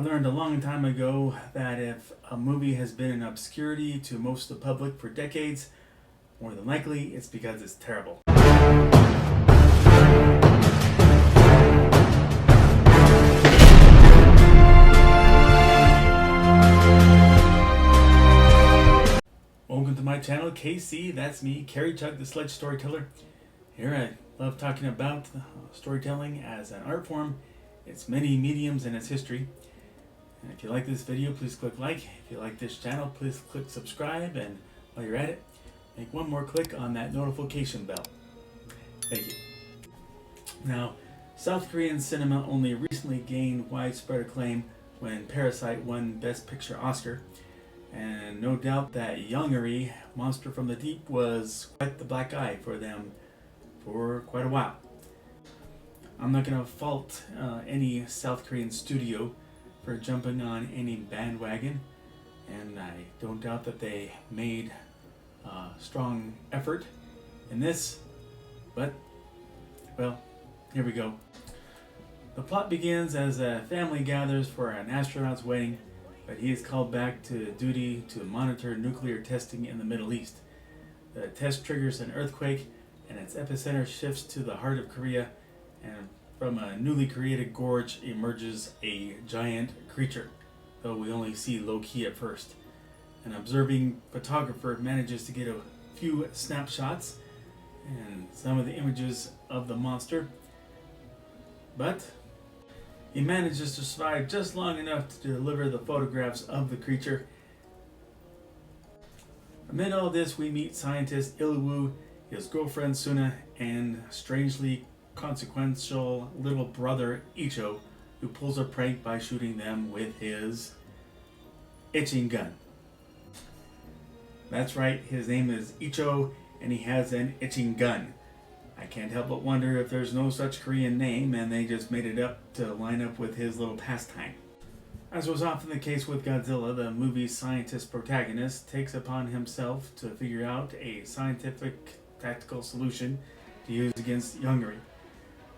I learned a long time ago that if a movie has been in obscurity to most of the public for decades, more than likely it's because it's terrible. Welcome to my channel, KC. That's me, Carrie Chuck, the Sledge Storyteller. Here I love talking about storytelling as an art form, its many mediums, and its history. And if you like this video, please click like. If you like this channel, please click subscribe. And while you're at it, make one more click on that notification bell. Thank you. Now, South Korean cinema only recently gained widespread acclaim when Parasite won Best Picture Oscar. And no doubt that Yongary, Monster from the Deep, was quite the black eye for them for quite a while. I'm not going to fault any South Korean studio for jumping on any bandwagon, and I don't doubt that they made a strong effort in this, but, well, here we go. The plot begins as a family gathers for an astronaut's wedding, but he is called back to duty to monitor nuclear testing in the Middle East. The test triggers an earthquake, and its epicenter shifts to the heart of Korea, and from a newly created gorge emerges a giant creature, though we only see low-key at first. An observing photographer manages to get a few snapshots and some of the images of the monster, but he manages to survive just long enough to deliver the photographs of the creature. Amid all this, we meet scientist Il-woo, his girlfriend Suna, and strangely consequential little brother Icho, who pulls a prank by shooting them with his itching gun. That's right, his name is Icho, and he has an itching gun. I can't help but wonder if there's no such Korean name and they just made it up to line up with his little pastime. As was often the case with Godzilla, the movie's scientist protagonist takes upon himself to figure out a scientific tactical solution to use against Yongary.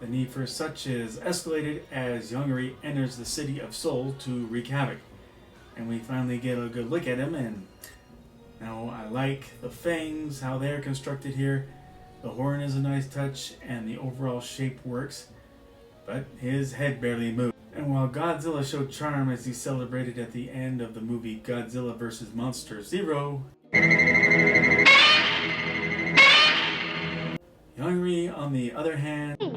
The need for such is escalated as Yongary enters the city of Seoul to wreak havoc. And we finally get a good look at him, and now I like the fangs, how they're constructed here. The horn is a nice touch, and the overall shape works, but his head barely moved. And while Godzilla showed charm as he celebrated at the end of the movie Godzilla vs. Monster Zero, Yongary, on the other hand, He's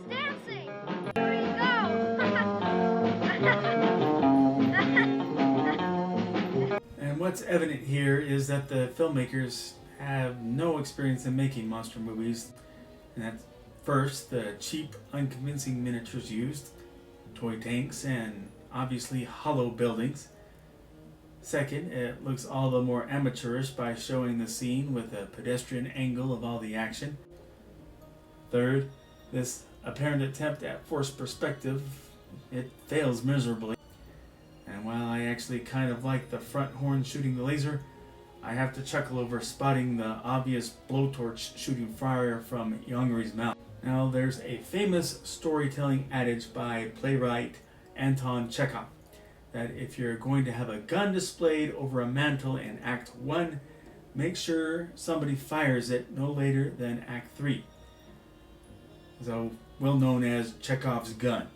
dancing! There you go! And what's evident here is that the filmmakers have no experience in making monster movies. And that's first, the cheap, unconvincing miniatures used, toy tanks, and obviously hollow buildings. Second, it looks all the more amateurish by showing the scene with a pedestrian angle of all the action. Third, this apparent attempt at forced perspective, it fails miserably. And while I actually kind of like the front horn shooting the laser, I have to chuckle over spotting the obvious blowtorch shooting fire from Yongary's mouth. Now, there's a famous storytelling adage by playwright Anton Chekhov that if you're going to have a gun displayed over a mantle in Act 1, make sure somebody fires it no later than Act 3. So, well known as Chekhov's gun.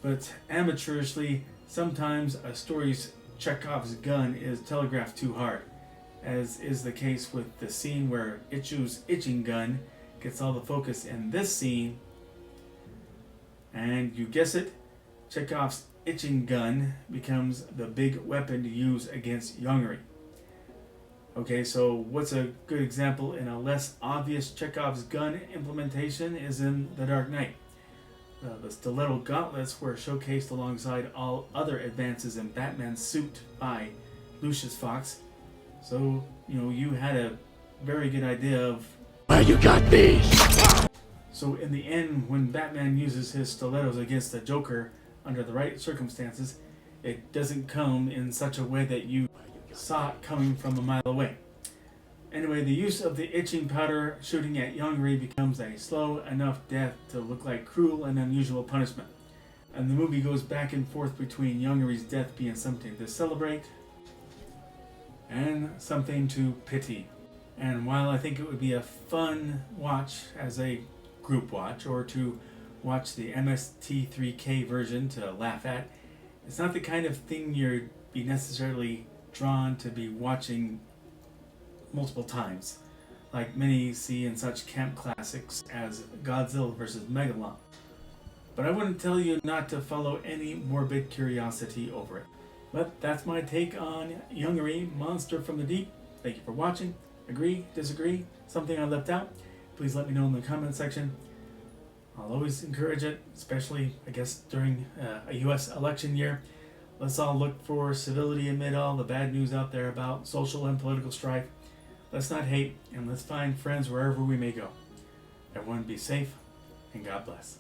But amateurishly, sometimes a story's Chekhov's gun is telegraphed too hard, as is the case with the scene where Ichu's itching gun gets all the focus in this scene. And you guess it, Chekhov's itching gun becomes the big weapon to use against Yongary. Okay, so what's a good example in a less obvious Chekhov's gun implementation is in The Dark Knight. The stiletto gauntlets were showcased alongside all other advances in Batman's suit by Lucius Fox. So, you had a very good idea of where you got these. So in the end, when Batman uses his stilettos against the Joker under the right circumstances, it doesn't come in such a way that you saw it coming from a mile away. Anyway, the use of the itching powder shooting at Yongary becomes a slow enough death to look like cruel and unusual punishment. And the movie goes back and forth between Yongary's death being something to celebrate and something to pity. And while I think it would be a fun watch as a group watch, or to watch the MST3K version to laugh at, it's not the kind of thing you'd be necessarily drawn to be watching multiple times, like many see in such camp classics as Godzilla vs. Megalon. But I wouldn't tell you not to follow any morbid curiosity over it. But that's my take on Yongary, Monster from the Deep. Thank you for watching. Agree, disagree, something I left out? Please let me know in the comment section. I'll always encourage it, especially, I guess, during a US election year. Let's all look for civility amid all the bad news out there about social and political strife. Let's not hate, and let's find friends wherever we may go. Everyone be safe, and God bless.